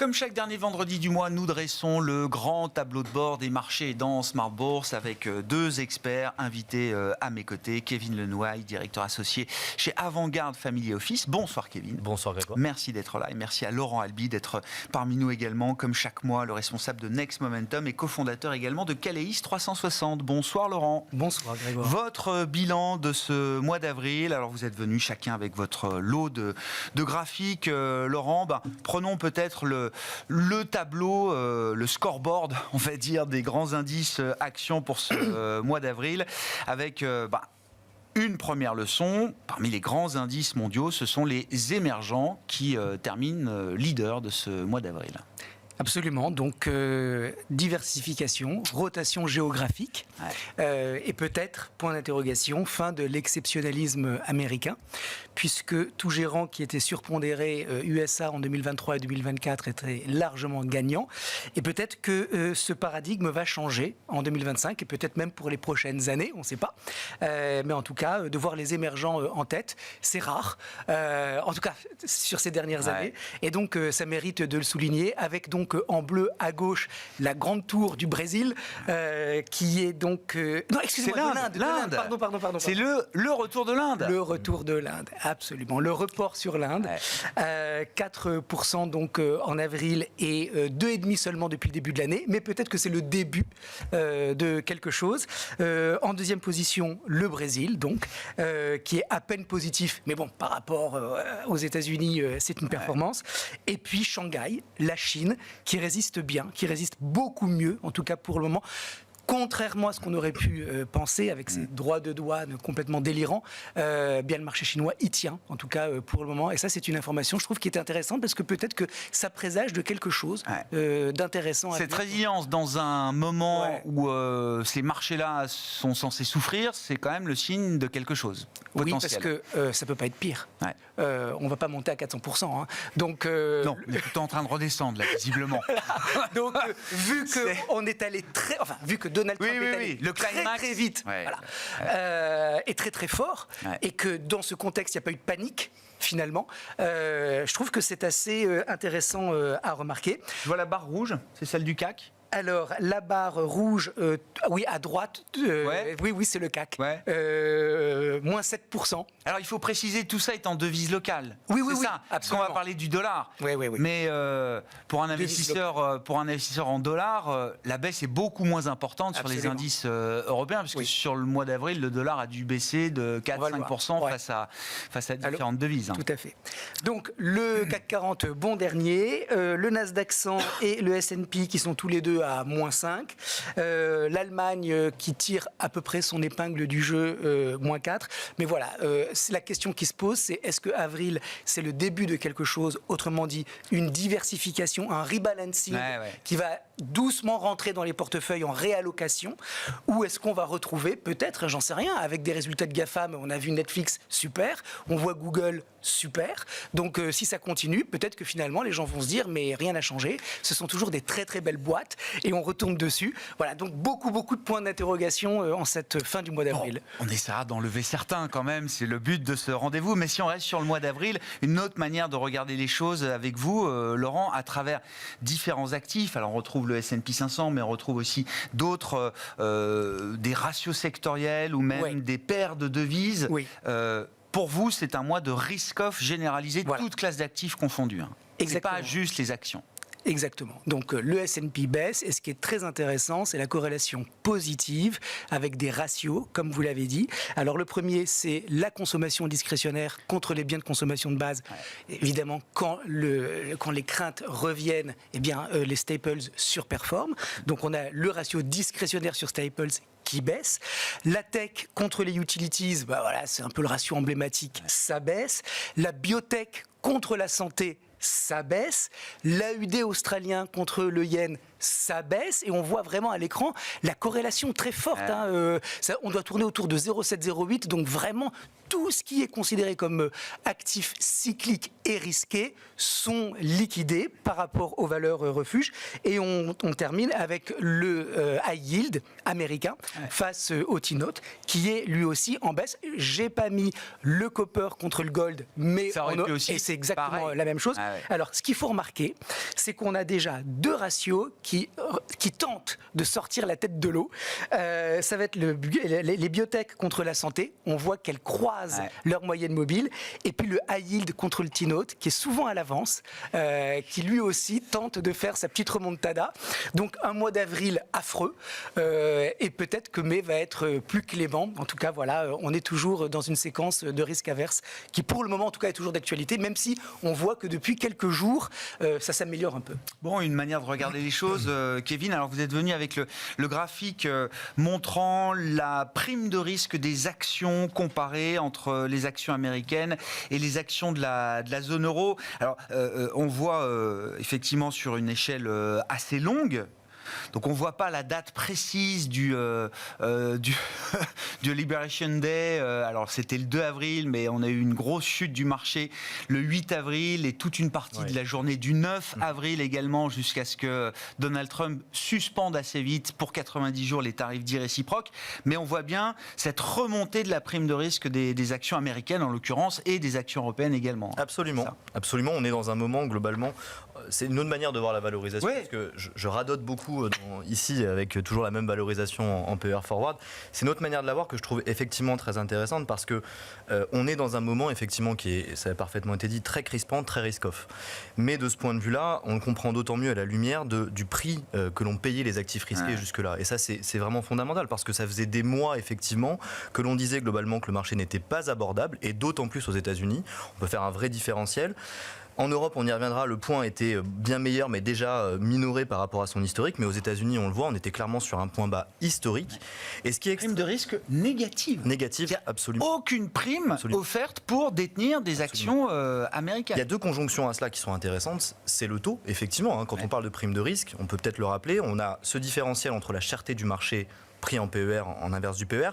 comme chaque dernier vendredi du mois, nous dressons le grand tableau de bord des marchés dans Smart Bourse avec deux experts invités à mes côtés. Kevin Lenouaille, directeur associé chez Avantgarde Family Office. Bonsoir Kevin. Bonsoir Grégoire. Merci d'être là et merci à Laurent Albi d'être parmi nous également, comme chaque mois, le responsable de Next Momentum et cofondateur également de Caleis 360. Bonsoir Laurent. Bonsoir Grégoire. Votre bilan de ce mois d'avril, alors vous êtes venus chacun avec votre lot de graphiques. Laurent, prenons peut-être le tableau, le scoreboard, on va dire, des grands indices actions pour ce mois d'avril, avec une première leçon. Parmi les grands indices mondiaux, ce sont les émergents qui terminent leader de ce mois d'avril. Absolument, donc diversification, rotation géographique, et peut-être, point d'interrogation, fin de l'exceptionnalisme américain, puisque tout gérant qui était surpondéré USA en 2023 et 2024 était largement gagnant, et peut-être que ce paradigme va changer en 2025, et peut-être même pour les prochaines années, on ne sait pas, mais en tout cas, de voir les émergents en tête, c'est rare, en tout cas sur ces dernières années, et donc ça mérite de le souligner, avec donc en bleu à gauche la grande tour du Brésil qui est donc non, excusez-moi, l'Inde. Pardon. C'est le retour de l'Inde. Le retour de l'Inde, absolument. Le report sur l'Inde, 4% donc en avril et 2,5% seulement depuis le début de l'année, mais peut-être que c'est le début de quelque chose. En deuxième position, le Brésil, donc qui est à peine positif, mais bon, par rapport aux États-Unis, c'est une performance. Et puis Shanghai, la Chine, qui résiste bien, qui résiste beaucoup mieux, en tout cas pour le moment. Contrairement à ce qu'on aurait pu penser avec ces droits de douane complètement délirants, bien le marché chinois y tient, en tout cas pour le moment. Et ça, c'est une information, je trouve, qui est intéressante parce que peut-être que ça présage de quelque chose d'intéressant. Cette résilience dans un moment où ces marchés-là sont censés souffrir, c'est quand même le signe de quelque chose. Oui, parce que ça peut pas être pire. On va pas monter à 400%. Hein. Donc, non, on est plutôt en train de redescendre, là, visiblement. Donc, vu qu'on est allé vu que Donald Trump est allé le climax, très vite, et très très fort, et que dans ce contexte, il n'y a pas eu de panique, finalement, je trouve que c'est assez intéressant à remarquer. Je vois la barre rouge, c'est celle du CAC. Alors, la barre rouge, oui, à droite, oui, c'est le CAC. Moins 7%. Alors, il faut préciser, tout ça est en devise locale. Oui, ça, parce qu'on va parler du dollar. Oui. Mais pour un investisseur en dollars, la baisse est beaucoup moins importante sur les indices européens, puisque sur le mois d'avril, le dollar a dû baisser de 4-5% face à différentes devises. Tout à fait. Donc, le CAC 40, bon dernier, le Nasdaq 100 et le S&P qui sont tous les deux à moins 5. L'Allemagne qui tire à peu près son épingle du jeu, moins 4. Mais voilà, la question qui se pose, c'est est-ce que avril, c'est le début de quelque chose, autrement dit, une diversification, un rebalancing qui va doucement rentrer dans les portefeuilles en réallocation, ou est-ce qu'on va retrouver, peut-être, j'en sais rien, avec des résultats de GAFAM, on a vu Netflix, super, on voit Google, super. Donc si ça continue, peut-être que finalement les gens vont se dire mais rien n'a changé, ce sont toujours des très très belles boîtes et on retourne dessus. Voilà, donc beaucoup de points d'interrogation en cette fin du mois d'avril. On essaiera d'enlever certains quand même, c'est le but de ce rendez-vous, mais si on reste sur le mois d'avril, une autre manière de regarder les choses avec vous, Laurent, à travers différents actifs. Alors on retrouve le S&P 500, mais on retrouve aussi d'autres, des ratios sectoriels ou même des paires de devises. Pour vous, c'est un mois de risk-off généralisé, toutes classes d'actifs confondues. C'est pas juste les actions. Exactement. Donc le S&P baisse et ce qui est très intéressant, c'est la corrélation positive avec des ratios, comme vous l'avez dit. Alors le premier, c'est la consommation discrétionnaire contre les biens de consommation de base. Évidemment, quand les craintes reviennent, eh bien les staples surperforment. Donc on a le ratio discrétionnaire sur staples qui baisse. La tech contre les utilities, c'est un peu le ratio emblématique, ça baisse. La biotech contre la santé, ça baisse. L'AUD australien contre le yen, ça baisse. Et on voit vraiment à l'écran la corrélation très forte. On doit tourner autour de 0,708, donc vraiment tout ce qui est considéré comme actif cyclique et risqué sont liquidés par rapport aux valeurs refuges. Et on termine avec le high yield américain face au T-Note, qui est lui aussi en baisse. J'ai pas mis le copper contre le gold, mais et c'est exactement la même chose. Alors, ce qu'il faut remarquer, c'est qu'on a déjà deux ratios qui tentent de sortir la tête de l'eau. Ça va être les biotech contre la santé. On voit qu'elles croisent leur moyenne mobile. Et puis le high yield contre le T-Note, qui est souvent à l'avance, qui lui aussi tente de faire sa petite remontada. Donc un mois d'avril affreux. Et peut-être que mai va être plus clément. En tout cas, voilà, on est toujours dans une séquence de risque averse qui, pour le moment, en tout cas, est toujours d'actualité, même si on voit que depuis quelques jours, ça s'améliore un peu. Bon, une manière de regarder les choses, Kevin. Alors, vous êtes venu avec le graphique montrant la prime de risque des actions comparées entre les actions américaines et les actions de la zone euro. Alors, on voit effectivement sur une échelle assez longue. Donc on ne voit pas la date précise du Liberation Day. Alors c'était le 2 avril, mais on a eu une grosse chute du marché le 8 avril et toute une partie de la journée du 9 avril également, jusqu'à ce que Donald Trump suspende assez vite pour 90 jours les tarifs dits réciproques. Mais on voit bien cette remontée de la prime de risque des actions américaines en l'occurrence et des actions européennes également. Absolument, absolument. On est dans un moment globalement. C'est une autre manière de voir la valorisation, parce que je radote beaucoup ici avec toujours la même valorisation en PER forward. C'est une autre manière de la voir que je trouve effectivement très intéressante, parce que on est dans un moment effectivement qui est, ça a parfaitement été dit, très crispant, très risk-off. Mais de ce point de vue-là, on le comprend d'autant mieux à la lumière du prix que l'on payait les actifs risqués jusque-là. Et ça, c'est vraiment fondamental, parce que ça faisait des mois effectivement que l'on disait globalement que le marché n'était pas abordable, et d'autant plus aux États-Unis. On peut faire un vrai différentiel. En Europe, on y reviendra, le point était bien meilleur, mais déjà minoré par rapport à son historique. Mais aux États-Unis, on le voit, on était clairement sur un point bas historique. Et ce qui est prime de risque négative. Négative, absolument. Aucune prime offerte pour détenir des actions américaines. Il y a deux conjonctions à cela qui sont intéressantes. C'est le taux, effectivement. Quand on parle de prime de risque, on peut peut-être le rappeler. On a ce différentiel entre la cherté du marché pris en PER, en inverse du PER,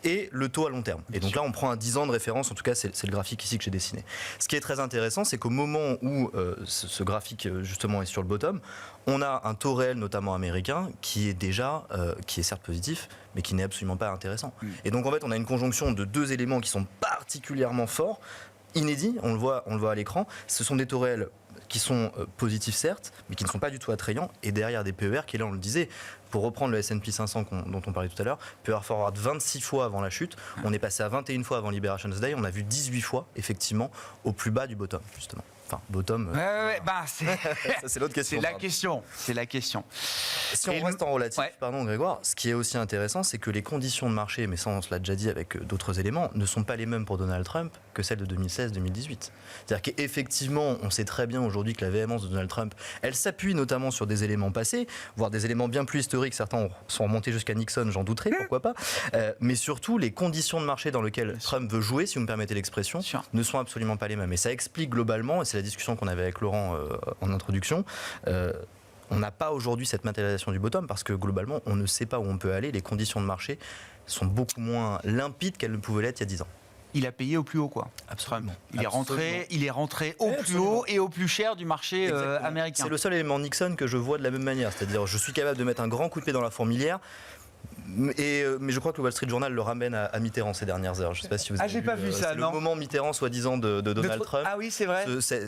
et le taux à long terme. Et donc là, on prend un 10 ans de référence, en tout cas, c'est le graphique ici que j'ai dessiné. Ce qui est très intéressant, c'est qu'au moment où ce graphique, justement, est sur le bottom, on a un taux réel, notamment américain, qui est déjà, qui est certes positif, mais qui n'est absolument pas intéressant. Et donc, en fait, on a une conjonction de deux éléments qui sont particulièrement forts, inédits, on le voit à l'écran. Ce sont des taux réels qui sont positifs certes, mais qui ne sont pas du tout attrayants, et derrière des PER qui, là on le disait, pour reprendre le S&P 500 dont on parlait tout à l'heure, PER forward 26 fois avant la chute, on est passé à 21 fois avant Liberations Day, on a vu 18 fois effectivement au plus bas du bottom justement. Enfin, bottom. C'est l'autre question. C'est la question. Si on reste en relatif, pardon Grégoire, ce qui est aussi intéressant, c'est que les conditions de marché, mais ça on se l'a déjà dit avec d'autres éléments, ne sont pas les mêmes pour Donald Trump que celles de 2016-2018. C'est-à-dire qu'effectivement, on sait très bien aujourd'hui que la véhémence de Donald Trump, elle s'appuie notamment sur des éléments passés, voire des éléments bien plus historiques. Certains sont remontés jusqu'à Nixon, j'en douterais, pourquoi pas. Mais surtout, les conditions de marché dans lesquelles Trump veut jouer, si vous me permettez l'expression, ne sont absolument pas les mêmes. Et ça explique globalement, et c'est la discussion qu'on avait avec Laurent en introduction, on n'a pas aujourd'hui cette matérialisation du bottom parce que globalement, on ne sait pas où on peut aller. Les conditions de marché sont beaucoup moins limpides qu'elles ne pouvaient l'être il y a 10 ans. Il a payé au plus haut, quoi. Absolument. Il est rentré au plus haut et au plus cher du marché américain. C'est le seul élément Nixon que je vois de la même manière. C'est-à-dire, je suis capable de mettre un grand coup de pied dans la fourmilière. Mais je crois que le Wall Street Journal le ramène à Mitterrand ces dernières heures. Je ne sais pas si vous avez j'ai pas vu ça, non. Le moment Mitterrand, soi-disant, de Donald Trump. Ah oui, c'est vrai.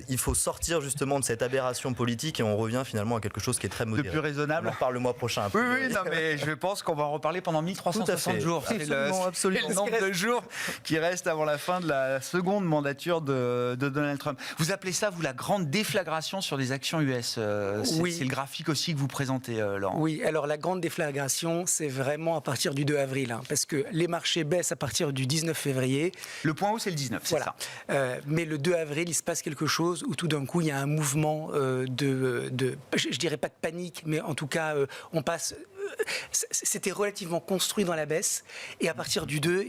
Il faut sortir justement de cette aberration politique et on revient finalement à quelque chose qui est très modéré. De plus raisonnable. On en reparle le mois prochain. Un peu. Oui, non, mais je pense qu'on va en reparler pendant 1360 jours. C'est le nombre de jours qui reste avant la fin de la seconde mandature de Donald Trump. Vous appelez ça, vous, la grande déflagration sur les actions US. Oui. C'est le graphique aussi que vous présentez, Laurent. Oui, alors la grande déflagration, c'est vraiment à partir du 2 avril, parce que les marchés baissent à partir du 19 février. Le point haut, c'est le 19, c'est ça. Mais le 2 avril, il se passe quelque chose où tout d'un coup, il y a un mouvement je dirais pas de panique, mais en tout cas, on passe c'était relativement construit dans la baisse, et à partir du 2,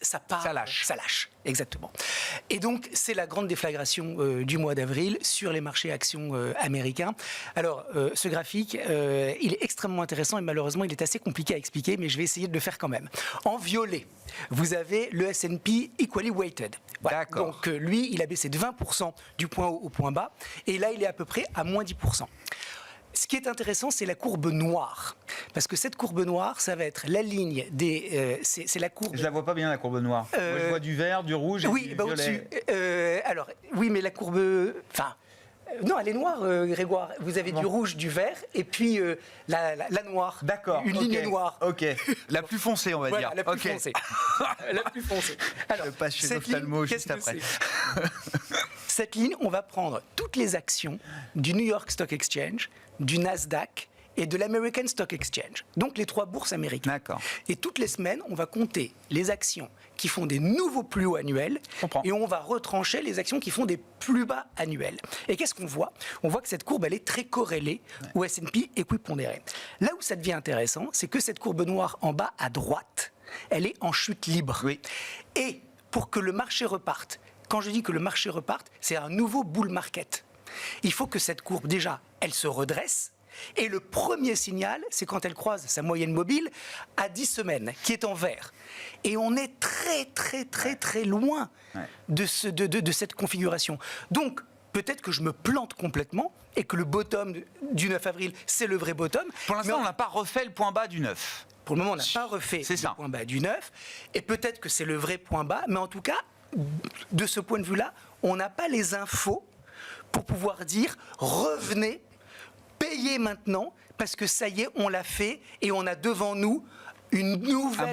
ça part, ça lâche. Exactement. Et donc, c'est la grande déflagration du mois d'avril sur les marchés actions américains. Alors, ce graphique, il est extrêmement intéressant et malheureusement, il est assez compliqué à expliquer, mais je vais essayer de le faire quand même. En violet, vous avez le S&P Equally Weighted. Voilà. D'accord. Donc, lui, il a baissé de 20% du point haut au point bas, et là, il est à peu près à moins 10%. Ce qui est intéressant, c'est la courbe noire. Parce que cette courbe noire, ça va être la ligne des... c'est la courbe... Je la vois pas bien, la courbe noire. Moi, je vois du vert, du rouge et oui, du bah, violet. au-dessus. Alors, oui, mais la courbe... Enfin... non, elle est noire, Grégoire. Vous avez du rouge, du vert, et puis la noire. D'accord. Une ligne noire. Ok. La plus foncée, on va Voilà, dire. la plus foncée. La plus foncée. Alors, Je passe chez cette l'ophtalmo ligne, juste qu'est-ce que après. c'est ? Cette ligne, on va prendre toutes les actions du New York Stock Exchange, du Nasdaq et de l'American Stock Exchange. Donc les 3 bourses américaines. D'accord. Et toutes les semaines, on va compter les actions qui font des nouveaux plus hauts annuels et on va retrancher les actions qui font des plus bas annuels. Et qu'est-ce qu'on voit ? On voit que cette courbe, elle est très corrélée au S&P équipondéré. Là où ça devient intéressant, c'est que cette courbe noire en bas à droite, elle est en chute libre. Oui. Et pour que le marché reparte, quand je dis que le marché reparte, c'est un nouveau bull market. Il faut que cette courbe, déjà, elle se redresse. Et le premier signal, c'est quand elle croise sa moyenne mobile à 10 semaines, qui est en vert. Et on est très loin de cette configuration. Donc, peut-être que je me plante complètement et que le bottom du 9 avril, c'est le vrai bottom. Pour l'instant, on n'a pas refait le point bas du 9. Pour le moment, on n'a pas refait le point bas du 9. Et peut-être que c'est le vrai point bas. Mais en tout cas, de ce point de vue-là, on n'a pas les infos pour pouvoir dire revenez, payez maintenant, parce que ça y est, on l'a fait et on a devant nous une nouvelle... Un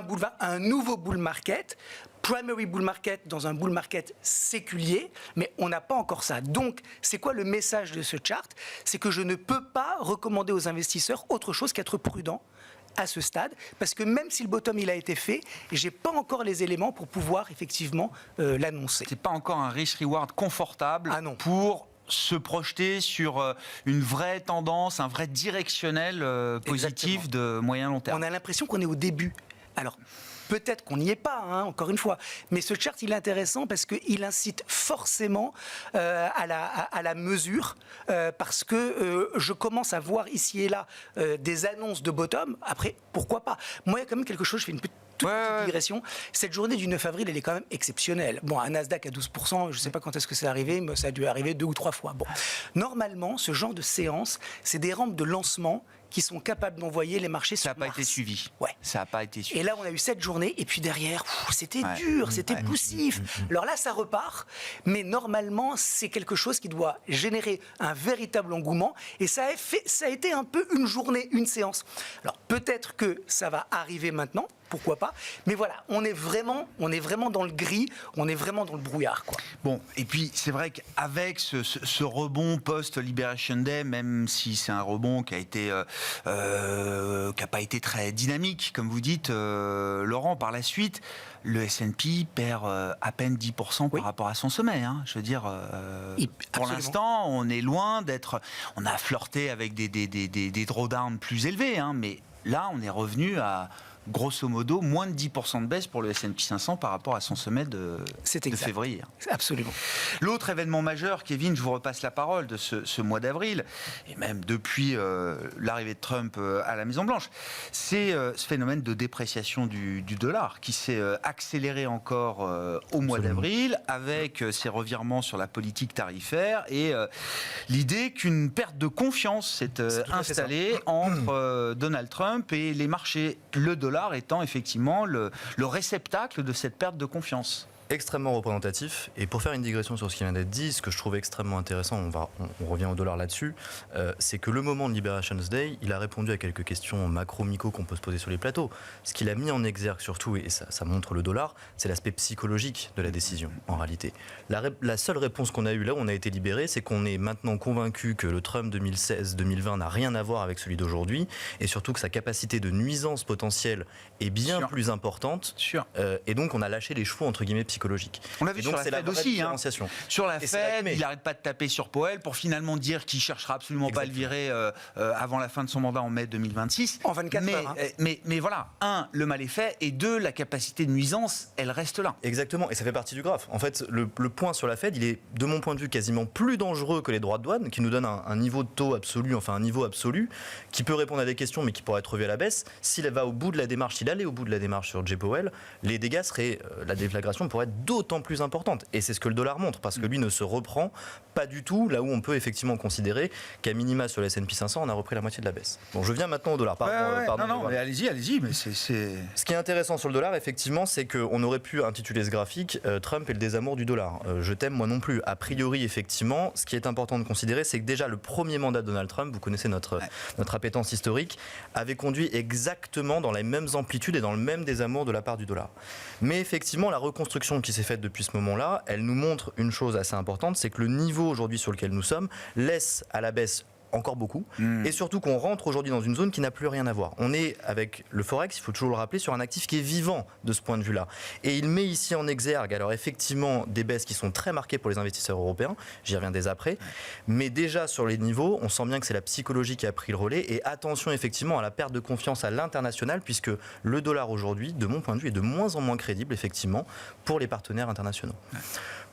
boulevard. Un nouveau bull market, primary bull market dans un bull market séculier, mais on n'a pas encore ça. Donc, c'est quoi le message de ce chart ? C'est que je ne peux pas recommander aux investisseurs autre chose qu'être prudent à ce stade, parce que même si le bottom il a été fait, j'ai pas encore les éléments pour pouvoir effectivement l'annoncer. C'est pas encore un risk reward confortable pour se projeter sur une vraie tendance, un vrai directionnel positif de moyen long terme. On a l'impression qu'on est au début. Alors, peut-être qu'on n'y est pas, hein, encore une fois, mais ce chart, il est intéressant parce qu'il incite forcément à la mesure, parce que je commence à voir ici et là des annonces de bottom. Après, pourquoi pas ? Moi, il y a quand même quelque chose, je fais une petite digression. Cette journée du 9 avril, elle est quand même exceptionnelle. Bon, un Nasdaq à 12%, je ne sais pas quand est-ce que c'est arrivé, mais ça a dû arriver 2 ou 3 fois. Bon. Normalement, ce genre de séance, c'est des rampes de lancement qui sont capables d'envoyer les marchés sur Mars. Ça n'a pas été suivi. Ouais. Ça n'a pas été suivi. Et là, on a eu cette journée, et puis derrière, c'était dur, c'était poussif. Alors là, ça repart, mais normalement, c'est quelque chose qui doit générer un véritable engouement, et ça a été un peu une journée, une séance. Alors peut-être que ça va arriver maintenant, pourquoi pas, mais voilà, on est vraiment dans le gris, on est vraiment dans le brouillard, quoi. Bon, et puis c'est vrai qu'avec ce rebond post-Liberation Day, même si c'est un rebond qui n'a pas été très dynamique, comme vous dites, Laurent, par la suite, le S&P perd à peine 10% par rapport à son sommet. Hein. Je veux dire, pour l'instant, on est loin d'être... On a flirté avec des drawdowns plus élevés, hein, mais là, on est revenu à... grosso modo, moins de 10% de baisse pour le S&P 500 par rapport à son sommet de février. Absolument. L'autre événement majeur, Kevin, je vous repasse la parole, de ce mois d'avril, et même depuis l'arrivée de Trump à la Maison-Blanche, c'est ce phénomène de dépréciation du dollar qui s'est accéléré encore au mois d'avril, avec ses revirements sur la politique tarifaire et l'idée qu'une perte de confiance s'est installée entre Donald Trump et les marchés. Le dollar étant effectivement le réceptacle de cette perte de confiance. Extrêmement représentatif. Et pour faire une digression sur ce qui vient d'être dit, ce que je trouve extrêmement intéressant, on revient au dollar là-dessus, c'est que le moment de Liberations Day, il a répondu à quelques questions macro-mico qu'on peut se poser sur les plateaux. Ce qu'il a mis en exergue surtout, et ça montre le dollar, c'est l'aspect psychologique de la décision, en réalité. La seule réponse qu'on a eue là où on a été libéré, c'est qu'on est maintenant convaincu que le Trump 2016-2020 n'a rien à voir avec celui d'aujourd'hui, et surtout que sa capacité de nuisance potentielle est bien plus importante. Et donc on a lâché les chevaux, entre guillemets, psychologiques psychologique. On l'a vu Et sur donc, la c'est la Fed vraie aussi. différenciation. Sur la Et c'est la Fed, clé. il n'arrête pas de taper sur Powell pour finalement dire qu'il ne cherchera absolument pas à le virer avant la fin de son mandat en mai 2026. En 24 heures. Mais voilà, le mal est fait, et 2, la capacité de nuisance, elle reste là. Exactement, et ça fait partie du graphe. En fait, le point sur la Fed, il est, de mon point de vue, quasiment plus dangereux que les droits de douane, qui nous donnent un niveau de taux absolu, enfin un niveau absolu, qui peut répondre à des questions, mais qui pourrait être revu à la baisse. S'il va au bout de la démarche, s'il allait au bout de la démarche sur Jay Powell, les dégâts seraient, la déflagration pourrait être d'autant plus importante. Et c'est ce que le dollar montre, parce que lui ne se reprend pas du tout, là où on peut effectivement considérer qu'à minima sur le S&P 500, on a repris la moitié de la baisse. Bon, je viens maintenant au dollar. Pardon, non, mais allez-y, mais c'est... Ce qui est intéressant sur le dollar, effectivement, c'est qu'on aurait pu intituler ce graphique Trump et le désamour du dollar. Je t'aime, moi non plus. A priori, effectivement, ce qui est important de considérer, c'est que déjà le premier mandat de Donald Trump, vous connaissez notre appétence historique, avait conduit exactement dans les mêmes amplitudes et dans le même désamour de la part du dollar. Mais effectivement, la reconstruction qui s'est faite depuis ce moment-là, elle nous montre une chose assez importante, c'est que le niveau aujourd'hui sur lequel nous sommes laisse à la baisse encore beaucoup, et surtout qu'on rentre aujourd'hui dans une zone qui n'a plus rien à voir. On est avec le Forex, il faut toujours le rappeler, sur un actif qui est vivant de ce point de vue-là. Et il met ici en exergue, alors effectivement, des baisses qui sont très marquées pour les investisseurs européens, j'y reviens dès après, mais déjà sur les niveaux, on sent bien que c'est la psychologie qui a pris le relais, et attention effectivement à la perte de confiance à l'international, puisque le dollar aujourd'hui, de mon point de vue, est de moins en moins crédible, effectivement, pour les partenaires internationaux.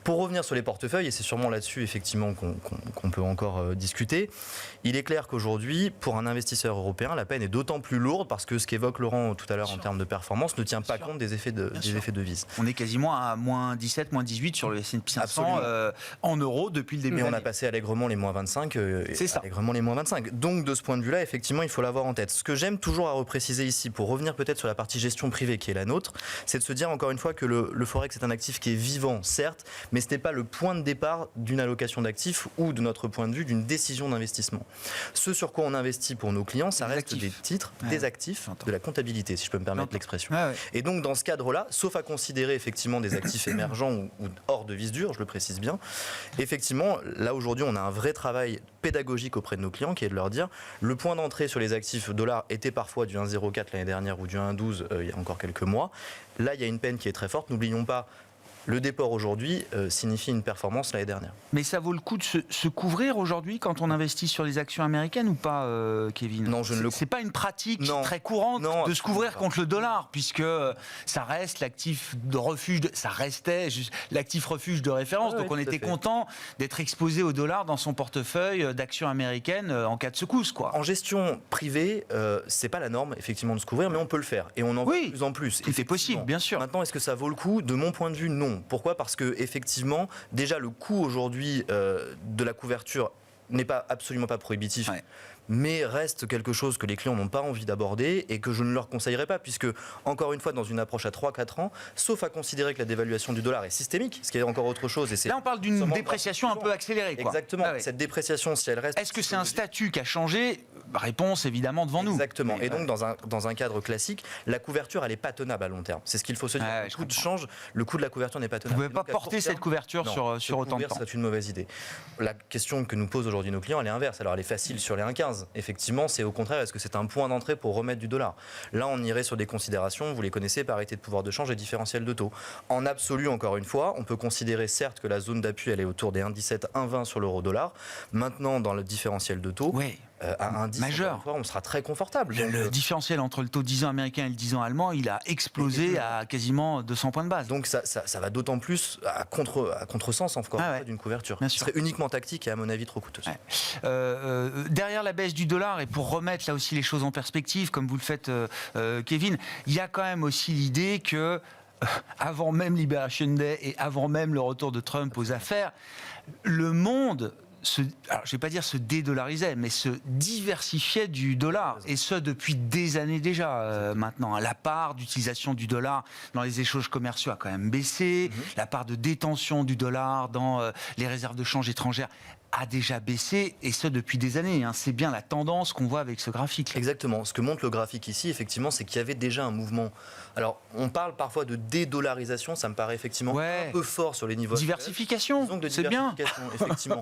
Pour revenir sur les portefeuilles, et c'est sûrement là-dessus effectivement qu'on peut encore discuter, il est clair qu'aujourd'hui, pour un investisseur européen, la peine est d'autant plus lourde parce que ce qu'évoque Laurent tout à l'heure en termes de performance ne tient pas compte des effets de devise. On est quasiment à moins 17, moins 18 sur le S&P 500 en euros depuis le début de l'année. l'année. On a passé allègrement les moins 25. C'est ça. Allègrement les moins 25. Donc de ce point de vue-là, effectivement, il faut l'avoir en tête. Ce que j'aime toujours à repréciser ici, pour revenir peut-être sur la partie gestion privée qui est la nôtre, c'est de se dire encore une fois que le Forex est un actif qui est vivant, certes, mais ce n'est pas le point de départ d'une allocation d'actifs ou de notre point de vue d'une décision d'investissement. Ce sur quoi on investit pour nos clients, ça reste des titres, des actifs, de la comptabilité, si je peux me permettre l'expression. Et donc dans ce cadre-là, sauf à considérer effectivement des actifs émergents ou hors devise dure, je le précise bien, effectivement, là aujourd'hui on a un vrai travail pédagogique auprès de nos clients qui est de leur dire le point d'entrée sur les actifs dollars était parfois du 1,04 l'année dernière ou du 1,12 il y a encore quelques mois. Là il y a une peine qui est très forte, n'oublions pas. Le déport aujourd'hui signifie une performance l'année dernière. Mais ça vaut le coup de se couvrir aujourd'hui quand on investit sur les actions américaines ou pas, Kevin ? Non, je ne le. C'est pas une pratique très courante de se couvrir contre le dollar, puisque ça reste l'actif de refuge, ça restait l'actif refuge de référence. Donc on était content d'être exposé au dollar dans son portefeuille d'actions américaines en cas de secousse, quoi. En gestion privée, c'est pas la norme effectivement de se couvrir, mais on peut le faire et on en voit de plus en plus. Tout est possible, bien sûr. Maintenant, est-ce que ça vaut le coup ? De mon point de vue, non. Pourquoi ? Parce que effectivement, déjà le coût aujourd'hui de la couverture n'est absolument pas prohibitif. Mais reste quelque chose que les clients n'ont pas envie d'aborder et que je ne leur conseillerais pas, puisque, encore une fois, dans une approche à 3-4 ans, sauf à considérer que la dévaluation du dollar est systémique, ce qui est encore autre chose. Et là, on parle d'une dépréciation un peu accélérée, quoi. Exactement. Cette dépréciation, si elle reste... Est-ce que c'est un statut qui a changé ? Réponse, évidemment, devant nous. Exactement. Et donc, dans un cadre classique, la couverture, elle n'est pas tenable à long terme. C'est ce qu'il faut se dire. Le coût de change, le coût de la couverture n'est pas tenable. Vous ne pouvez pas porter cette couverture sur autant de temps. C'est une mauvaise idée. La question que nous posent aujourd'hui nos clients, elle est inverse. Alors, elle est facile sur les 1,15. Effectivement, c'est au contraire, est-ce que c'est un point d'entrée pour remettre du dollar ? Là, on irait sur des considérations, vous les connaissez, parité de pouvoir de change et différentiel de taux. En absolu, encore une fois, on peut considérer certes que la zone d'appui, elle est autour des 1,17, 1,20 sur l'euro-dollar. Maintenant, dans le différentiel de taux, à 1,10, majeur, on sera très confortable. Le différentiel entre le taux 10 ans américain et le 10 ans allemand, il a explosé à quasiment 200 poins de base. Donc ça va d'autant plus à contresens encore d'une couverture. Ce serait uniquement tactique et à mon avis trop coûteuse. Derrière la baisse du dollar, et pour remettre là aussi les choses en perspective, comme vous le faites Kevin, il y a quand même aussi l'idée que avant même Liberation Day et avant même le retour de Trump aux affaires, le monde alors je ne vais pas dire se dédollarisait, mais se diversifiait du dollar, et ce depuis des années déjà maintenant. La part d'utilisation du dollar dans les échanges commerciaux a quand même baissé, la part de détention du dollar dans les réserves de change étrangères a déjà baissé, et ce depuis des années. C'est bien la tendance qu'on voit avec ce graphique. Exactement. Ce que montre le graphique ici, effectivement, c'est qu'il y avait déjà un mouvement. Alors, on parle parfois de dédollarisation, ça me paraît effectivement un peu fort sur les niveaux. Diversification, c'est bien. Effectivement.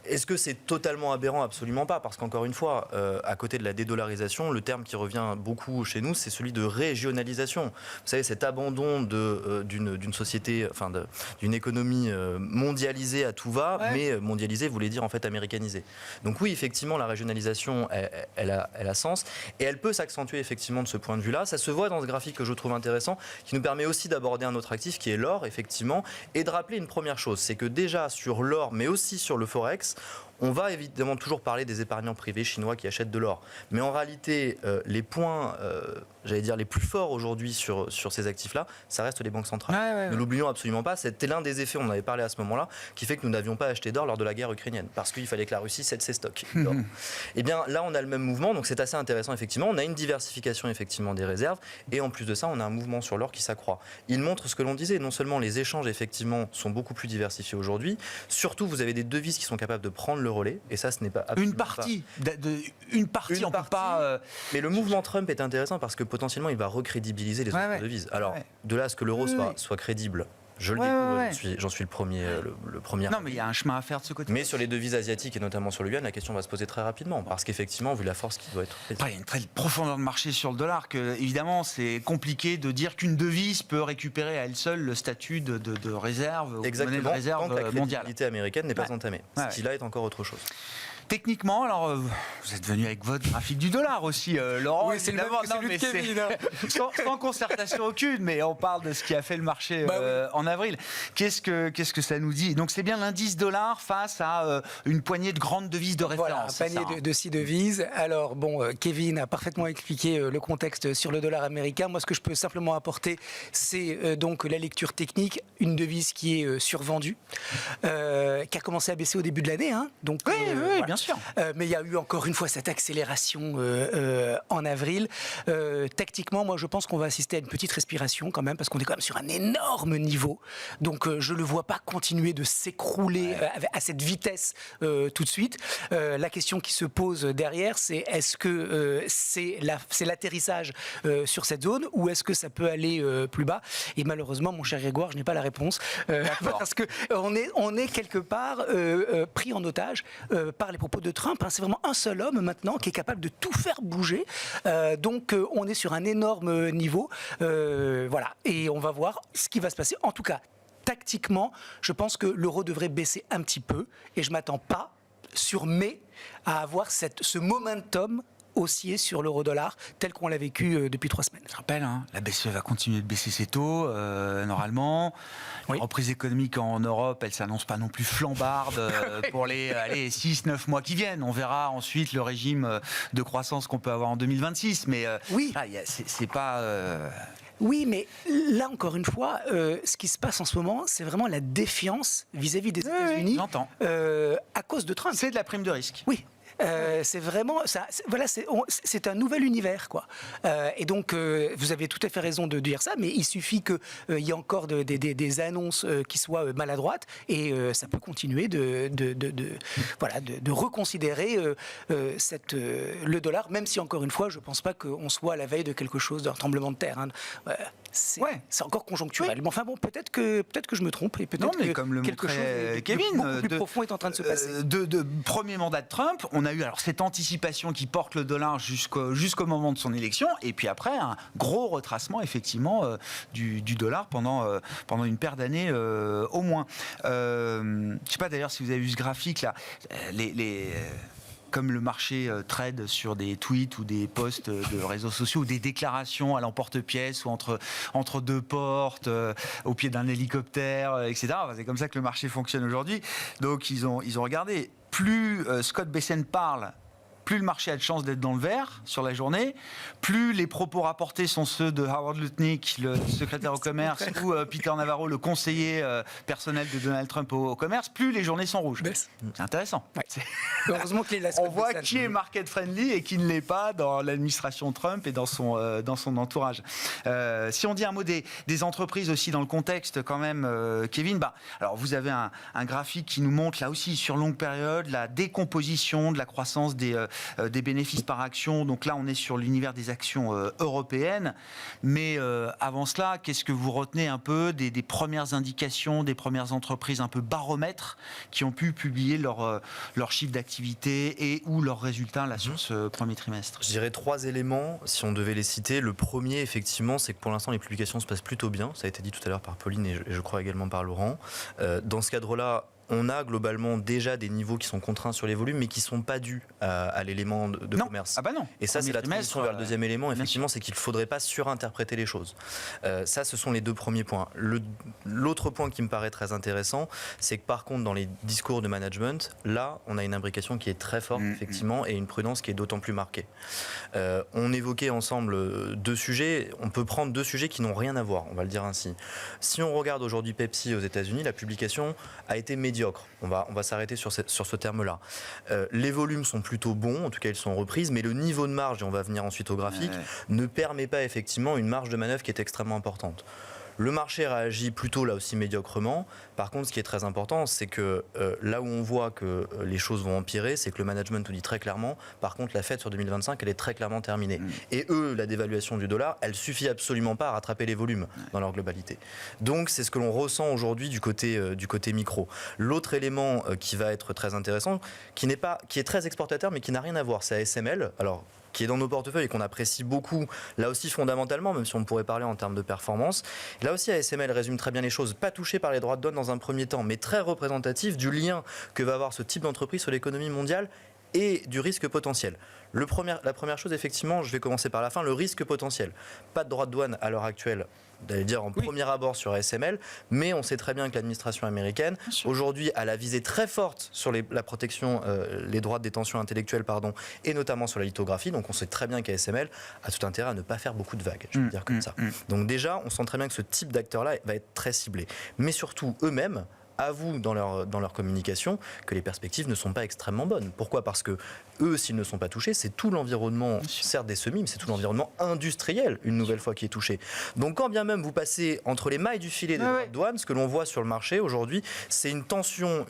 Est-ce que c'est totalement aberrant? Absolument pas, parce qu'encore une fois, à côté de la dédollarisation, le terme qui revient beaucoup chez nous, c'est celui de régionalisation. Vous savez, cet abandon d'une société, enfin d'une économie mondialisée à tout va, mais mondialisée voulait dire en fait américanisée. Donc oui, effectivement, la régionalisation, elle a sens, et elle peut s'accentuer effectivement de ce point de vue-là. Ça se voit dans ce graphique que je trouve intéressant, qui nous permet aussi d'aborder un autre actif qui est l'or, effectivement, et de rappeler une première chose, c'est que déjà sur l'or, mais aussi sur le forex, on va évidemment toujours parler des épargnants privés chinois qui achètent de l'or. Mais en réalité, les points, j'allais dire, les plus forts aujourd'hui sur ces actifs-là, ça reste les banques centrales. Ne l'oublions absolument pas, c'était l'un des effets, on en avait parlé à ce moment-là, qui fait que nous n'avions pas acheté d'or lors de la guerre ukrainienne, parce qu'il fallait que la Russie cède ses stocks d'or. Et bien là, on a le même mouvement, donc c'est assez intéressant, effectivement. On a une diversification, effectivement, des réserves, et en plus de ça, on a un mouvement sur l'or qui s'accroît. Il montre ce que l'on disait, non seulement les échanges, effectivement, sont beaucoup plus diversifiés aujourd'hui, surtout, vous avez des devises qui sont capables de prendre le relais, et ça, ce n'est pas une partie, on peut pas. Mais le mouvement Trump est intéressant parce que potentiellement, il va recrédibiliser les autres devises. Alors, de là à ce que l'euro soit crédible. Je le découvre, j'en suis le premier. Non, mais il y a un chemin à faire de ce côté. Mais sur les devises asiatiques et notamment sur le yuan, la question va se poser très rapidement parce qu'effectivement, vu la force qui doit être prise. Il y a une telle profondeur de marché sur le dollar que, évidemment, c'est compliqué de dire qu'une devise peut récupérer à elle seule le statut de réserve, ou monnaie de réserve tant que la mondiale. crédibilité américaine n'est pas entamée. Ce qui là est encore autre chose. Techniquement, alors vous êtes venu avec votre graphique du dollar aussi, Laurent. Oui, c'est évidemment celui de Kevin. Sans concertation aucune, mais on parle de ce qui a fait le marché en avril. Qu'est-ce que ça nous dit? Donc c'est bien l'indice dollar face à une poignée de grandes devises de référence. Voilà, un panier de 6 devises. Alors bon, Kevin a parfaitement expliqué le contexte sur le dollar américain. Moi, ce que je peux simplement apporter, c'est donc la lecture technique, une devise qui est survendue, qui a commencé à baisser au début de l'année. Donc, oui, bien sûr. Mais il y a eu encore une fois cette accélération en avril. Tactiquement, moi je pense qu'on va assister à une petite respiration quand même, parce qu'on est quand même sur un énorme niveau. Donc je ne le vois pas continuer de s'écrouler à cette vitesse tout de suite. La question qui se pose derrière, c'est est-ce que c'est l'atterrissage sur cette zone, ou est-ce que ça peut aller plus bas? Et malheureusement, mon cher Grégoire, je n'ai pas la réponse. Parce qu'on est quelque part pris en otage par les propos de Trump. C'est vraiment un seul homme maintenant qui est capable de tout faire bouger. Donc on est sur un énorme niveau. Voilà. Et on va voir ce qui va se passer. En tout cas, tactiquement, je pense que l'euro devrait baisser un petit peu. Et je ne m'attends pas, sur mai, à avoir ce momentum haussier sur l'euro-dollar tel qu'on l'a vécu depuis 3 semaines. Je rappelle, la BCE va continuer de baisser ses taux, normalement. La reprise économique en Europe, elle ne s'annonce pas non plus flambarde pour les 6-9 mois qui viennent. On verra ensuite le régime de croissance qu'on peut avoir en 2026. Mais c'est pas... Oui, mais là, encore une fois, ce qui se passe en ce moment, c'est vraiment la défiance vis-à-vis des États-Unis à cause de Trump. C'est de la prime de risque. Oui. C'est vraiment ça. Voilà, c'est un nouvel univers, quoi. Et donc, vous avez tout à fait raison de dire ça, mais il suffit qu'il y ait encore des annonces qui soient maladroites, et ça peut continuer de reconsidérer le dollar, même si, encore une fois, je ne pense pas qu'on soit à la veille de quelque chose, d'un tremblement de terre. C'est encore conjoncturel. Mais enfin bon, peut-être que je me trompe, et peut-être que comme le quelque chose de Kevin, beaucoup plus profond est en train de se passer. De premier mandat de Trump, on a eu alors cette anticipation qui porte le dollar jusqu'au moment de son élection, et puis après un gros retracement effectivement du dollar pendant une paire d'années au moins. Je ne sais pas d'ailleurs si vous avez vu ce graphique là, comme le marché trade sur des tweets ou des posts de réseaux sociaux ou des déclarations à l'emporte-pièce ou entre deux portes, au pied d'un hélicoptère, etc. C'est comme ça que le marché fonctionne aujourd'hui. Donc ils ont regardé. Plus Scott Bessent parle, plus le marché a de chances d'être dans le vert sur la journée, plus les propos rapportés sont ceux de Howard Lutnick, le secrétaire au commerce, ou Peter Navarro, le conseiller personnel de Donald Trump au commerce, plus les journées sont rouges. C'est intéressant. Ouais. Heureusement que on voit qui est market friendly et qui ne l'est pas dans l'administration Trump et dans son entourage. Si on dit un mot des entreprises aussi dans le contexte quand même, Kevin, alors vous avez un graphique qui nous montre là aussi sur longue période la décomposition de la croissance des bénéfices par action. Donc là, on est sur l'univers des actions européennes. Mais avant cela, qu'est-ce que vous retenez un peu des premières indications, des premières entreprises un peu baromètres qui ont pu publier leur chiffre d'activité et ou leurs résultats là, sur ce premier trimestre? Je dirais 3 éléments, si on devait les citer. Le premier, effectivement, c'est que pour l'instant, les publications se passent plutôt bien. Ça a été dit tout à l'heure par Pauline et je crois également par Laurent. Dans ce cadre-là, on a globalement déjà des niveaux qui sont contraints sur les volumes, mais qui ne sont pas dus à l'élément de commerce. Ah bah non. Et ça, c'est la transition vers le deuxième élément, effectivement, c'est qu'il ne faudrait pas surinterpréter les choses. Ça, ce sont les 2 premiers points. L'autre point qui me paraît très intéressant, c'est que par contre, dans les discours de management, là, on a une imbrication qui est très forte, effectivement, et une prudence qui est d'autant plus marquée. On évoquait ensemble 2 sujets. On peut prendre 2 sujets qui n'ont rien à voir, on va le dire ainsi. Si on regarde aujourd'hui Pepsi aux États-Unis, la publication a été médiocre. On va s'arrêter sur ce terme-là. Les volumes sont plutôt bons, en tout cas ils sont reprises, mais le niveau de marge, et on va venir ensuite au graphique, ne permet pas effectivement une marge de manœuvre qui est extrêmement importante. Le marché réagit plutôt là aussi médiocrement. Par contre, ce qui est très important, c'est que là où on voit que les choses vont empirer, c'est que le management nous dit très clairement, par contre, la Fed sur 2025, elle est très clairement terminée. Et eux, la dévaluation du dollar, elle suffit absolument pas à rattraper les volumes dans leur globalité. Donc, c'est ce que l'on ressent aujourd'hui du côté micro. L'autre élément qui va être très intéressant, qui est très exportateur, mais qui n'a rien à voir, c'est ASML. Alors, qui est dans nos portefeuilles et qu'on apprécie beaucoup, là aussi fondamentalement, même si on pourrait parler en termes de performance. Là aussi, ASML résume très bien les choses, pas touché par les droits de douane dans un premier temps, mais très représentatif du lien que va avoir ce type d'entreprise sur l'économie mondiale et du risque potentiel. La première chose, effectivement, je vais commencer par la fin, le risque potentiel. Pas de droits de douane à l'heure actuelle, d'aller dire en premier abord sur ASML, mais on sait très bien que l'administration américaine, aujourd'hui, a la visée très forte sur la protection, les droits de détention intellectuelle, et notamment sur la lithographie. Donc on sait très bien qu'ASML a tout intérêt à ne pas faire beaucoup de vagues, je vais dire comme ça. Donc déjà, on sent très bien que ce type d'acteur-là va être très ciblé. Mais surtout, eux-mêmes avouent dans leur communication que les perspectives ne sont pas extrêmement bonnes. Pourquoi ? Parce que eux, s'ils ne sont pas touchés, c'est tout l'environnement, certes des semis, mais c'est tout l'environnement industriel, une nouvelle fois, qui est touché. Donc quand bien même vous passez entre les mailles du filet des droits de douane, ce que l'on voit sur le marché aujourd'hui, c'est une tension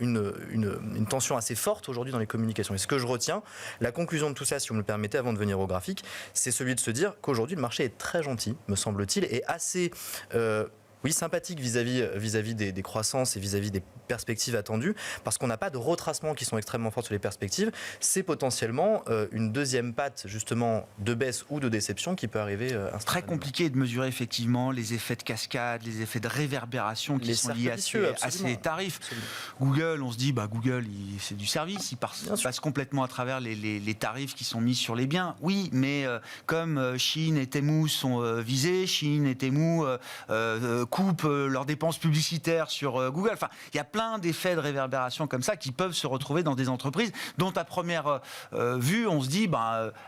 assez forte aujourd'hui dans les communications. Et ce que je retiens, la conclusion de tout ça, si vous me le permettez, avant de venir au graphique, c'est celui de se dire qu'aujourd'hui, le marché est très gentil, me semble-t-il, et assez... sympathique vis-à-vis des croissances et vis-à-vis des perspectives attendues, parce qu'on n'a pas de retracements qui sont extrêmement forts sur les perspectives. C'est potentiellement une deuxième patte, justement, de baisse ou de déception qui peut arriver instantanément. Très compliqué de mesurer effectivement les effets de cascade, les effets de réverbération qui sont liés à ces tarifs. Absolument. Google, on se dit, Google, c'est du service, il passe complètement à travers les tarifs qui sont mis sur les biens. Oui, mais comme Chine et Temu sont visés, Chine et Temu coupent leurs dépenses publicitaires sur Google. Enfin, il y a plein d'effets de réverbération comme ça qui peuvent se retrouver dans des entreprises dont à première vue, on se dit,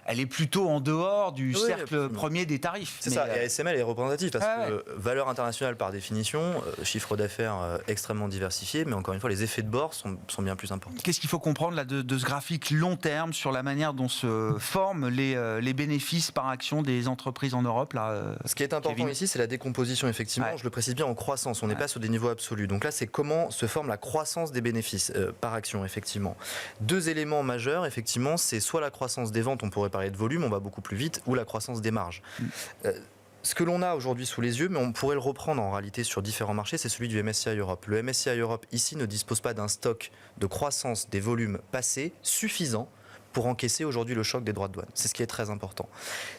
elle est plutôt en dehors du cercle premier des tarifs. C'est ça, et ASML est représentatif parce que valeur internationale par définition, chiffre d'affaires extrêmement diversifié, mais encore une fois, les effets de bord sont bien plus importants. Qu'est-ce qu'il faut comprendre là, de ce graphique long terme sur la manière dont se forment les bénéfices par action des entreprises en Europe là, Ce qui est important Kevin. ici, c'est la décomposition, effectivement. Je le précise bien, en croissance. On n'est pas sur des niveaux absolus. Donc là, c'est comment se forme la croissance des bénéfices par action, effectivement. 2 éléments majeurs, effectivement, c'est soit la croissance des ventes, on pourrait parler de volume, on va beaucoup plus vite, ou la croissance des marges. Ce que l'on a aujourd'hui sous les yeux, mais on pourrait le reprendre en réalité sur différents marchés, c'est celui du MSCI Europe. Le MSCI Europe, ici, ne dispose pas d'un stock de croissance des volumes passés suffisant pour encaisser aujourd'hui le choc des droits de douane. C'est ce qui est très important.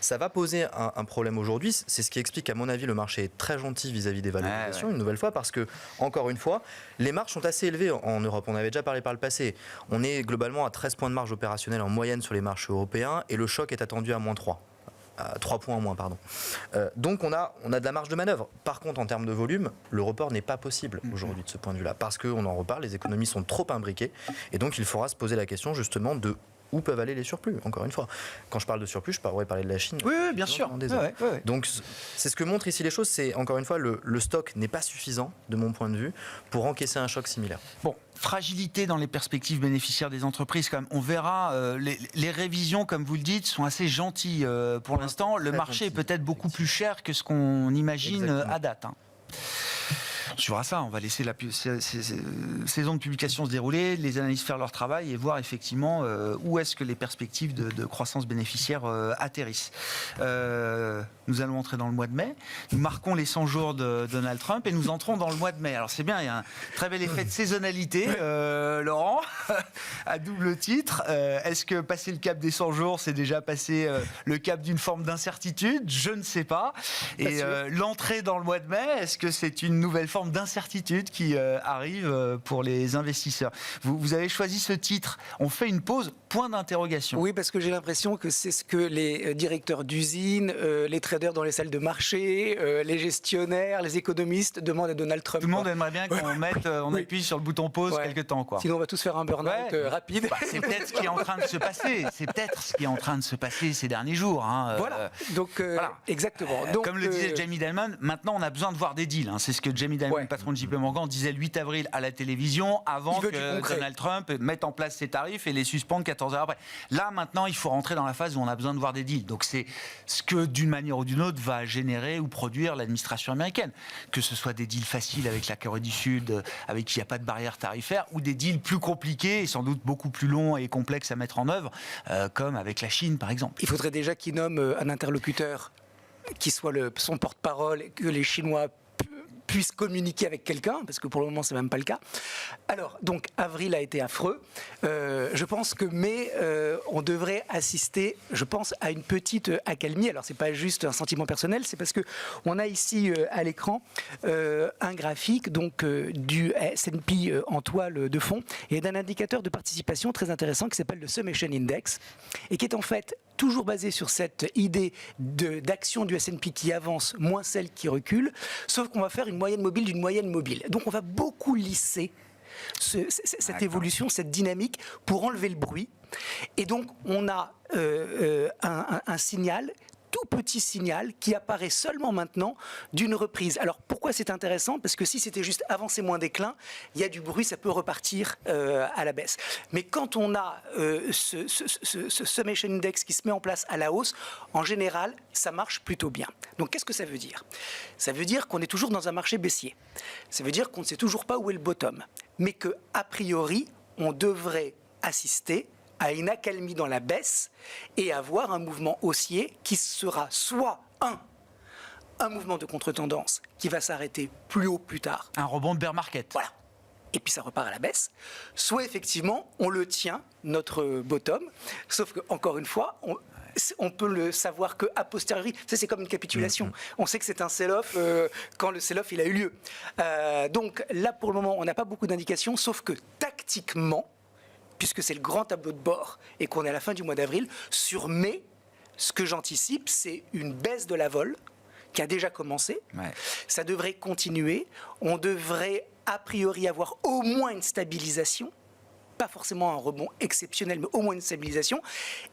Ça va poser un problème aujourd'hui. C'est ce qui explique, à mon avis, le marché est très gentil vis-à-vis des valorisations, une nouvelle fois, parce que, encore une fois, les marges sont assez élevées en Europe. On avait déjà parlé par le passé. On est globalement à 13 points de marge opérationnelle en moyenne sur les marchés européens et le choc est attendu à -3. 3 points en moins, pardon. Donc on a de la marge de manœuvre. Par contre, en termes de volume, le report n'est pas possible aujourd'hui de ce point de vue-là, parce qu'on en reparle, les économies sont trop imbriquées, et donc il faudra se poser la question justement de où peuvent aller les surplus, encore une fois. Quand je parle de surplus, je pourrais parler de la Chine. Oui, bien sûr. Donc c'est ce que montrent ici les choses, c'est encore une fois, le stock n'est pas suffisant, de mon point de vue, pour encaisser un choc similaire. Bon, fragilité dans les perspectives bénéficiaires des entreprises quand même. On verra, les révisions, comme vous le dites, sont assez gentilles pour l'instant. Le marché est peut-être beaucoup plus cher que ce qu'on imagine à date. On suivra ça, on va laisser la saison de publication se dérouler, les analystes faire leur travail et voir effectivement où est-ce que les perspectives de croissance bénéficiaire atterrissent. Nous allons entrer dans le mois de mai, nous marquons les 100 jours de Donald Trump et nous entrons dans le mois de mai. Alors c'est bien, il y a un très bel effet de saisonnalité, Laurent, à double titre. Est-ce que passer le cap des 100 jours, c'est déjà passer le cap d'une forme d'incertitude? Je ne sais pas. Et l'entrée dans le mois de mai, est-ce que c'est une nouvelle forme d'incertitude qui arrive pour les investisseurs? Vous avez choisi ce titre, on fait une pause, point d'interrogation. Oui, parce que j'ai l'impression que c'est ce que les directeurs d'usines, les traders dans les salles de marché, les gestionnaires, les économistes demandent à Donald Trump. Tout le monde aimerait bien qu'on appuie sur le bouton pause quelque temps. Sinon on va tous faire un burn-out rapide. C'est peut-être ce qui est en train de se passer. C'est peut-être ce qui est en train de se passer ces derniers jours. Voilà. Donc, exactement. Donc, comme le disait Jamie Dimon, maintenant on a besoin de voir des deals. C'est ce que Jamie Dimon, le patron de JP Morgan, disait le 8 avril à la télévision avant que Donald Trump mette en place ses tarifs et les suspende 14 heures après. Là, maintenant, il faut rentrer dans la phase où on a besoin de voir des deals. Donc c'est ce que, d'une manière ou d'une autre, va générer ou produire l'administration américaine. Que ce soit des deals faciles avec la Corée du Sud, avec qui il n'y a pas de barrière tarifaire, ou des deals plus compliqués et sans doute beaucoup plus longs et complexes à mettre en œuvre, comme avec la Chine, par exemple. Il faudrait déjà qu'il nomme un interlocuteur qui soit son porte-parole et que les Chinois puissent communiquer avec quelqu'un, parce que pour le moment, c'est même pas le cas. Alors, donc, avril a été affreux. Je pense que mai, on devrait assister, je pense, à une petite accalmie. Alors, c'est pas juste un sentiment personnel, c'est parce que on a ici à l'écran un graphique donc du S&P en toile de fond et d'un indicateur de participation très intéressant qui s'appelle le Summation Index et qui est en fait toujours basé sur cette idée d'action du S&P qui avance moins celle qui recule, sauf qu'on va faire une moyenne mobile d'une moyenne mobile. Donc on va beaucoup lisser cette évolution, cette dynamique pour enlever le bruit. Et donc on a un signal, tout petit signal qui apparaît seulement maintenant d'une reprise. Alors pourquoi c'est intéressant? Parce que si c'était juste avancer moins déclin, il y a du bruit, ça peut repartir à la baisse. Mais quand on a ce Summation Index qui se met en place à la hausse, en général, ça marche plutôt bien. Donc qu'est-ce que ça veut dire? Ça veut dire qu'on est toujours dans un marché baissier. Ça veut dire qu'on ne sait toujours pas où est le bottom. Mais qu'a priori, on devrait assister à une accalmie dans la baisse et avoir un mouvement haussier qui sera soit un mouvement de contre-tendance qui va s'arrêter plus haut plus tard. Un rebond de bear market. Voilà. Et puis ça repart à la baisse. Soit effectivement, on le tient, notre bottom, sauf que encore une fois, on peut le savoir qu'a posteriori. C'est comme une capitulation. On sait que c'est un sell-off quand le sell-off il a eu lieu. Donc là, pour le moment, on n'a pas beaucoup d'indications, sauf que tactiquement, puisque c'est le grand tableau de bord et qu'on est à la fin du mois d'avril, sur mai, ce que j'anticipe, c'est une baisse de la vol qui a déjà commencé. Ça devrait continuer. On devrait a priori avoir au moins une stabilisation, pas forcément un rebond exceptionnel, mais au moins une stabilisation.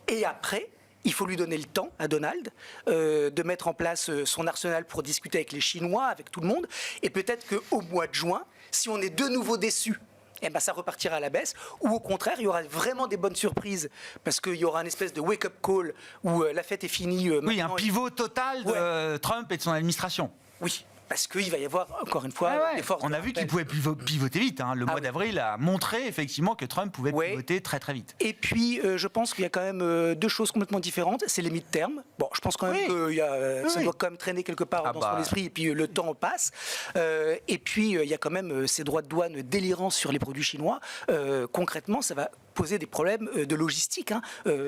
Et après, il faut lui donner le temps à Donald de mettre en place son arsenal pour discuter avec les Chinois, avec tout le monde. Et peut-être qu'au mois de juin, si on est de nouveau déçu, eh ben ça repartira à la baisse, ou au contraire, il y aura vraiment des bonnes surprises, parce qu'il y aura une espèce de wake-up call où la fête est finie. Oui, un pivot total de Trump et de son administration. Oui. Parce qu'il va y avoir, encore une fois, des forces. On a vu qu'il pouvait pivoter vite. Le mois d'avril a montré effectivement que Trump pouvait pivoter très très vite. Et puis, je pense qu'il y a quand même deux choses complètement différentes. C'est les mid-term. Bon, je pense quand même que ça doit quand même traîner quelque part dans son esprit. Et puis, le temps passe. Et puis, il y a quand même ces droits de douane délirants sur les produits chinois. Concrètement, ça va poser des problèmes de logistique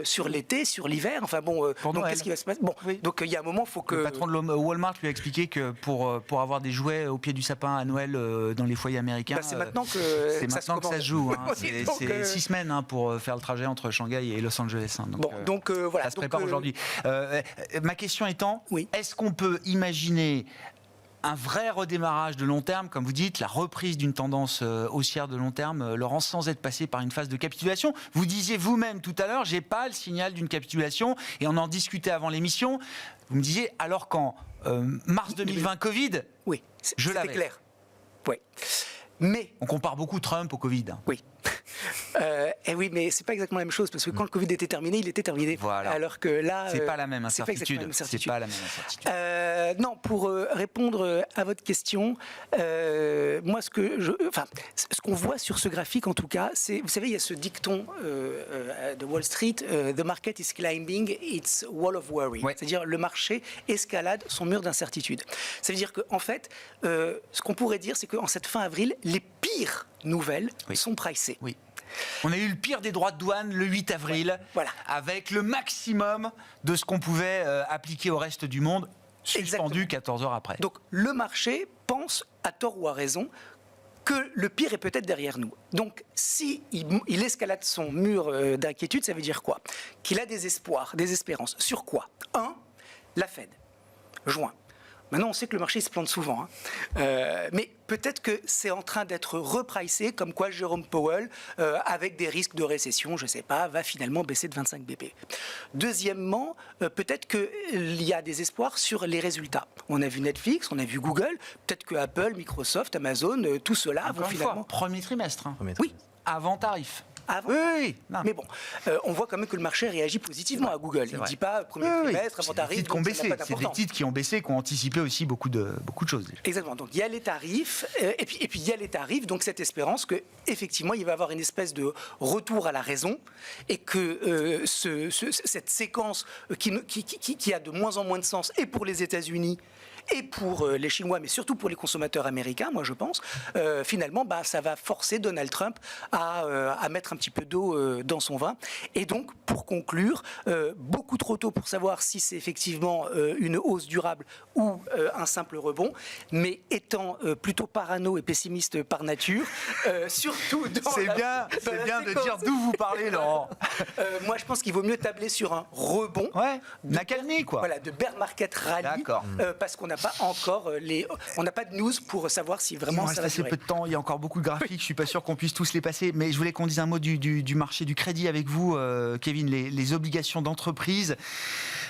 sur l'été, sur l'hiver. Enfin bon, donc qu'est-ce qui va se passer? Bon, donc il y a un moment, il faut que... Le patron de Walmart lui a expliqué que pour avoir des jouets au pied du sapin à Noël dans les foyers américains, c'est maintenant que ça se joue. C'est 6 semaines pour faire le trajet entre Shanghai et Los Angeles. Donc voilà. Ça se prépare aujourd'hui. Ma question étant, est-ce qu'on peut imaginer un vrai redémarrage de long terme, comme vous dites, la reprise d'une tendance haussière de long terme, Laurent, sans être passé par une phase de capitulation. Vous disiez vous-même tout à l'heure, j'ai pas le signal d'une capitulation, et on en discutait avant l'émission. Vous me disiez, alors qu'en mars 2020, Covid, Oui, je c'était l'avais. clair. Oui. Mais On compare beaucoup Trump au Covid. oui. Et oui, mais c'est pas exactement la même chose parce que quand le Covid était terminé, il était terminé. Voilà. Alors que là, C'est pas la même c'est pas exactement incertitude. la même C'est certitude. pas la même incertitude. Non, pour répondre à votre question, moi, ce qu'on voit sur ce graphique, en tout cas, c'est, vous savez, il y a ce dicton de Wall Street, the market is climbing its wall of worry. Ouais. C'est-à-dire, le marché escalade son mur d'incertitude. Ça veut dire qu'en fait, ce qu'on pourrait dire, c'est qu'en cette fin avril, les pires nouvelles sont pricées. Oui. On a eu le pire des droits de douane le 8 avril, Voilà. avec le maximum de ce qu'on pouvait appliquer au reste du monde, suspendu Exactement. 14 heures après. Donc le marché pense, à tort ou à raison, que le pire est peut-être derrière nous. Donc si il escalade son mur d'inquiétude, ça veut dire quoi? Qu'il a des espoirs, des espérances. Sur quoi? 1. La Fed. Juin. Maintenant, on sait que le marché se plante souvent. Mais peut-être que c'est en train d'être repricé, comme quoi Jérôme Powell, avec des risques de récession, je ne sais pas, va finalement baisser de 25 BP. Deuxièmement, peut-être qu'il y a des espoirs sur les résultats. On a vu Netflix, on a vu Google, peut-être que Apple, Microsoft, Amazon, tout cela Encore vont une finalement... fois, premier trimestre, hein. Oui, Avant tarif. avant. Oui. Non. Mais bon, on voit quand même que le marché réagit positivement à Google. Il ne vrai. dit pas premier trimestre, avant C'est des tarif, titres qui ont donc ça n'a baissé. pas C'est des d'importance. titres qui ont baissé, qui ont anticipé aussi beaucoup de choses. Déjà. Exactement. Donc il y a les tarifs, et puis il y a les tarifs, donc cette espérance que effectivement il va y avoir une espèce de retour à la raison et que cette séquence qui a de moins en moins de sens et pour les États-Unis et pour les Chinois, mais surtout pour les consommateurs américains, moi je pense, finalement, ça va forcer Donald Trump à mettre un petit peu d'eau dans son vin. Et donc, pour conclure, beaucoup trop tôt pour savoir si c'est effectivement une hausse durable ou un simple rebond, mais étant plutôt parano et pessimiste par nature, surtout dans C'est la- bien, dans c'est la bien de séquence- dire d'où vous parlez, Laurent. moi, je pense qu'il vaut mieux tabler sur un rebond. Ouais, Nakalny, quoi. Voilà, de bear market rally, D'accord. parce qu'on n'a pas encore on n'a pas de news pour savoir si Il vraiment nous ça reste va assez durer. peu de temps, il y a encore beaucoup de graphiques, je suis pas sûr qu'on puisse tous les passer, mais je voulais qu'on dise un mot du marché du crédit avec vous, Kevin, les obligations d'entreprise.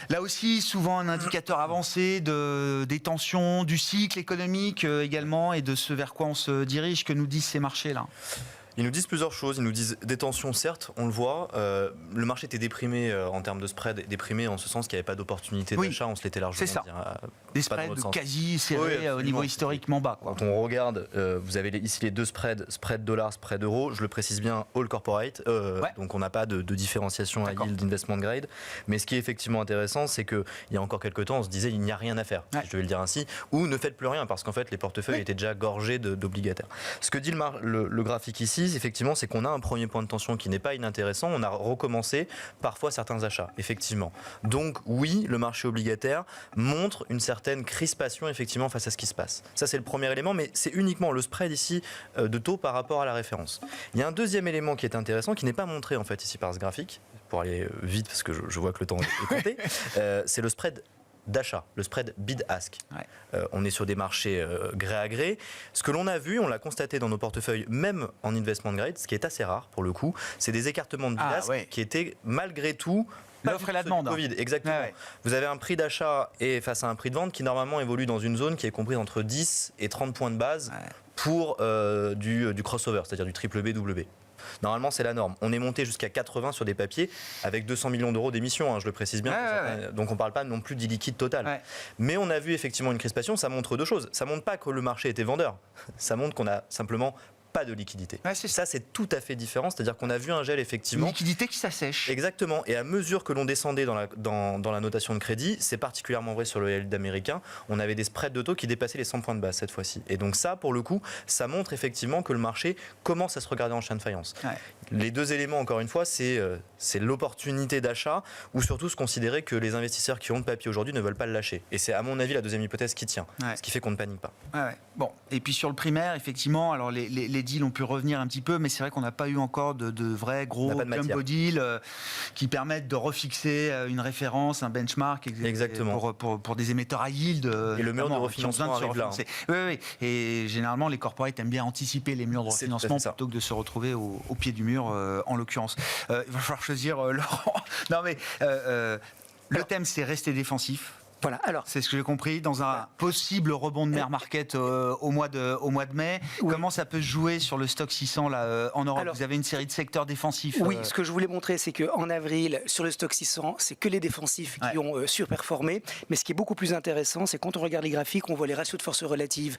Là aussi, souvent un indicateur avancé des tensions, du cycle économique également, et de ce vers quoi on se dirige. Que nous disent ces marchés-là? Ils nous disent plusieurs choses. Ils nous disent des tensions, certes, on le voit. Le marché était déprimé en termes de spread, déprimé en ce sens qu'il n'y avait pas d'opportunité Oui, d'achat. On se l'était largement c'est ça. dit. Des Pas dans spreads votre sens. quasi Oui, serrés absolument. au niveau historiquement bas, quoi. Quand on regarde, vous avez ici les deux spreads, spread dollar, spread euro. Je le précise bien, all corporate. Donc on n'a pas de différenciation à D'accord. yield investment grade. Mais ce qui est effectivement intéressant, c'est qu'il y a encore quelques temps, on se disait il n'y a rien à faire, Ouais. si je vais le dire ainsi, ou ne faites plus rien parce qu'en fait les portefeuilles étaient déjà gorgés d'obligataires. Ce que dit le graphique ici, effectivement, c'est qu'on a un premier point de tension qui n'est pas inintéressant. On a recommencé parfois certains achats, effectivement. Donc oui, le marché obligataire montre une certaine crispation effectivement face à ce qui se passe. Ça c'est le premier élément, mais c'est uniquement le spread ici de taux par rapport à la référence. Il y a un deuxième élément qui est intéressant, qui n'est pas montré en fait ici par ce graphique, pour aller vite parce que je vois que le temps est compté. C'est le spread d'achat, le spread bid-ask. Ouais. On est sur des marchés gré à gré. Ce que l'on a vu, on l'a constaté dans nos portefeuilles, même en investment grade, ce qui est assez rare pour le coup, c'est des écartements de bid-ask qui étaient malgré tout pas l'offre du et la ceux du demande. Covid, exactement. Ouais. Vous avez un prix d'achat et face à un prix de vente qui normalement évolue dans une zone qui est comprise entre 10 et 30 points de base pour du crossover, c'est-à-dire du triple BW. Normalement, c'est la norme. On est monté jusqu'à 80 sur des papiers avec 200 millions d'euros d'émissions, je le précise bien. Donc on ne parle pas non plus d'illiquide total. Ouais. Mais on a vu effectivement une crispation. Ça montre deux choses. Ça montre pas que le marché était vendeur. Ça montre qu'on a simplement pas de liquidité. Ouais, c'est ça, c'est tout à fait différent. C'est-à-dire qu'on a vu un gel Une effectivement. liquidité qui s'assèche. Exactement. Et à mesure que l'on descendait dans la notation de crédit, c'est particulièrement vrai sur le yield américain, on avait des spreads de taux qui dépassaient les 100 points de base cette fois-ci. Et donc ça, pour le coup, ça montre effectivement que le marché commence à se regarder en chien de faïence. Ouais. Les deux éléments, encore une fois, c'est l'opportunité d'achat ou surtout se considérer que les investisseurs qui ont le papier aujourd'hui ne veulent pas le lâcher. Et c'est à mon avis la deuxième hypothèse qui tient. Ouais. Ce qui fait qu'on ne panique pas. Ouais. Bon, et puis sur le primaire, effectivement, alors les les deals ont pu revenir un petit peu, mais c'est vrai qu'on n'a pas eu encore de vrais gros jumbo deals qui permettent de refixer une référence, un benchmark exactement. Pour des émetteurs à yield. Et le mur de refinancement arrive là. Oui. Et généralement, les corporates aiment bien anticiper les murs de refinancement plutôt que de se retrouver au pied du mur, en l'occurrence. Il va falloir choisir, Laurent. Non, mais le thème, c'est rester défensif. Voilà, alors. C'est ce que j'ai compris, dans un possible rebond de bear market au mois de mai. Oui. Comment ça peut se jouer sur le stock 600 là, en Europe? Alors, vous avez une série de secteurs défensifs. Oui, ce que je voulais montrer, c'est qu'en avril, sur le stock 600, c'est que les défensifs qui ont surperformé. Mais ce qui est beaucoup plus intéressant, c'est quand on regarde les graphiques, on voit les ratios de force relative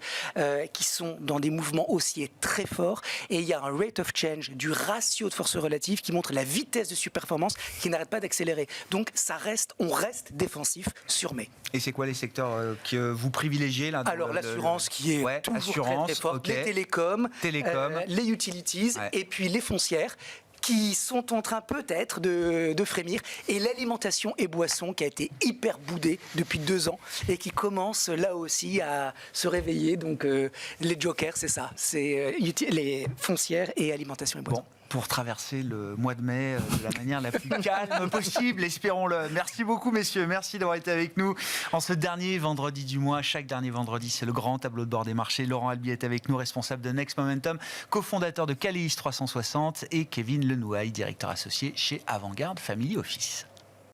qui sont dans des mouvements haussiers très forts. Et il y a un rate of change du ratio de force relative qui montre la vitesse de surperformance qui n'arrête pas d'accélérer. Donc on reste défensif sur mai. Et c'est quoi les secteurs que vous privilégiez là? Alors l'assurance qui est toujours très forte, les télécoms, les utilities et puis les foncières qui sont en train peut-être de frémir, et l'alimentation et boissons qui a été hyper boudée depuis 2 ans et qui commence là aussi à se réveiller. Donc les jokers, c'est ça, c'est les foncières et alimentation et boissons. Bon. Pour traverser le mois de mai de la manière la plus calme possible, espérons-le. Merci beaucoup, messieurs. Merci d'avoir été avec nous en ce dernier vendredi du mois. Chaque dernier vendredi, c'est le grand tableau de bord des marchés. Laurent Albi est avec nous, responsable de Next Momentum, cofondateur de Caleis 360, et Kevin Lenouaille, directeur associé chez Avantgarde Family Office.